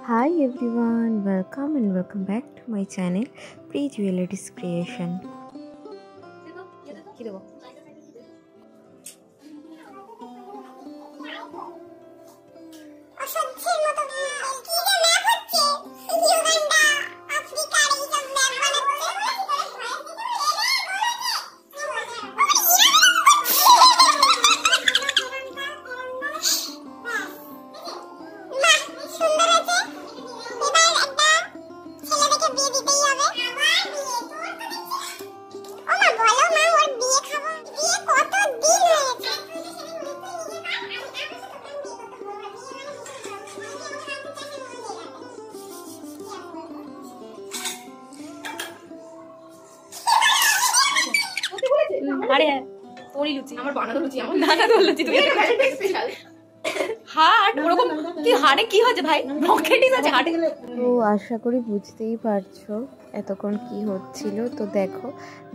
Hi everyone, welcome back to my channel Pre Jewelries Creation. আরে তোরই লুচি আমার বানানো লুচি আমার বানানো লুচি তুই স্পেশাল হাট ওরকম কি হাড়ে কি হচ্ছে ভাই রকেটিস আছে হাটে। তো আশা করি বুঝতেই পারছো এতক্ষণ কি হচ্ছিল। তো দেখো,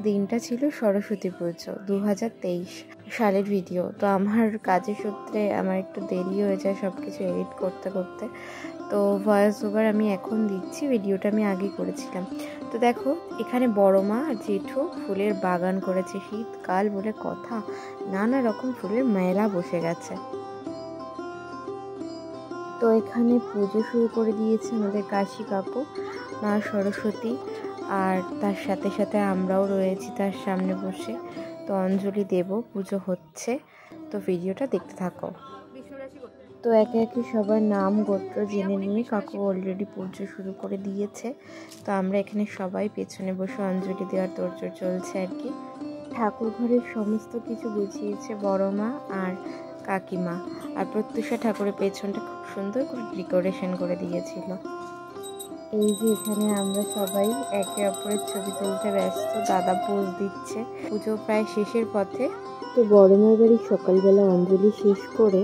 দিনটা ছিল সরস্বতী পুজো 2023 সালের ভিডিও। তো আমার কাজের সূত্রে আমার একটু দেরি হয়ে যায় সব কিছু এডিট করতে করতে। তো ভয়েস ওভার আমি এখন দিচ্ছি, ভিডিওটা আমি আগে করেছিলাম। তো দেখো, এখানে বড় মা আর জেঠু ফুলের বাগান করেছে। শীতকাল বলে কথা, নানা রকম ফুলের মেলা বসে গেছে। তো এখানে পুজো শুরু করে দিয়েছে আমাদের কাশি কাকু, মা সরস্বতী, আর তার সাথে সাথে আমরাও রয়েছি তার সামনে বসে। তো অঞ্জলি দেব, পুজো হচ্ছে। তো ভিডিওটা দেখতে থাকো। তো একে একে সবার নাম গোত্র জেনে নিয়ে কাকু অলরেডি পুজো শুরু করে দিয়েছে। তো আমরা এখানে সবাই পেছনে বসে অঞ্জলি দেওয়ার তোড়জোড় চলছে আর কি। ঠাকুর ঘরের সমস্ত কিছু গুছিয়েছে বড় মা আর কাকিমা, আর প্রত্যুষা ঠাকুরের পেছনটা খুব সুন্দর করে ডেকোরেশন করে দিয়েছিল। এই যে এখানে আমরা সবাই একে অপরের ছবি তুলতে ব্যস্ত, দাদা পোজ দিচ্ছে। পুজো প্রায় শেষের পথে। তো বড় মায়ের বাড়ি সকালবেলা অঞ্জলি শেষ করে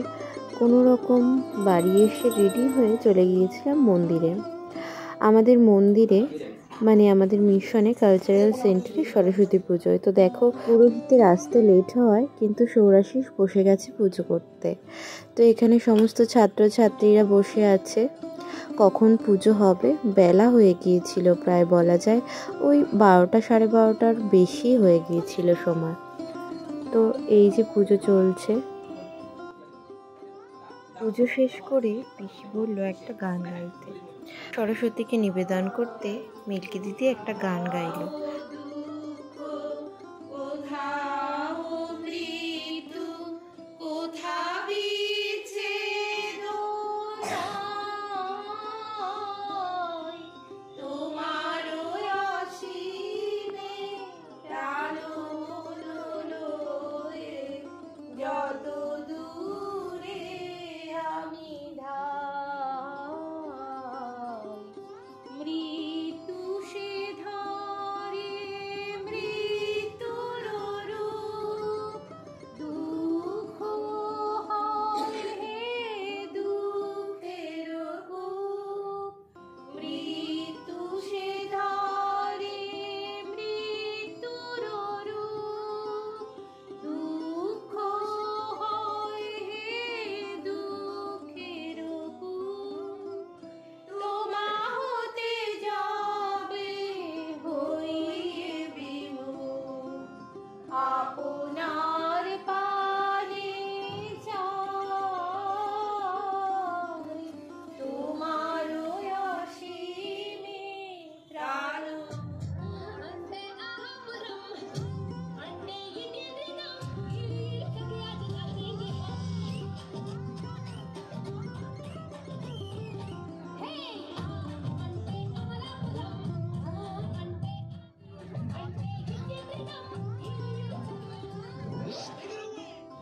কোনো রকম বাড়ি এসে রেডি হয়ে চলে গিয়েছিলাম মন্দিরে। আমাদের মন্দিরে মানে আমাদের মিশনে কালচারাল সেন্টারে সরস্বতী পুজোয়। তো দেখো, পুরোহিতের আসতে লেট হয় কিন্তু সৌরাশিস বসে গেছে পুজো করতে। তো এখানে সমস্ত ছাত্রছাত্রীরা বসে আছে। কখন পুজো হবে বেলা হয়ে গিয়েছিল, প্রায় বলা যায় ওই 12টা সাড়ে 12টার বেশি হয়ে গিয়েছিল সময়। তো এই যে পুজো চলছে। পুজো শেষ করে পিসি বলল একটা গান গাইতে। সরস্বতীকে নিবেদন করতে মিল্কি দিদি একটা গান গাইলো।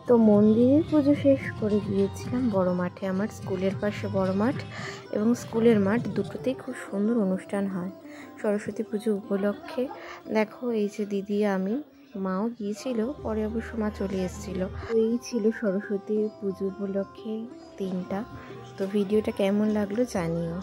তো মন্দিরের পুজো শেষ করে গিয়েছিলাম বড় মাঠে। আমার স্কুলের পাশে বড় মাঠ এবং স্কুলের মাঠ দুটোতেই খুব সুন্দর অনুষ্ঠান হয় সরস্বতী পুজো উপলক্ষে। দেখো, এই যে দিদি, আমি, মাও গিয়েছিল, পরে অবশ্য মা চলে এসেছিলো। তো এই ছিল সরস্বতী পুজো উপলক্ষে দিনটা। তো ভিডিওটা কেমন লাগলো জানিও।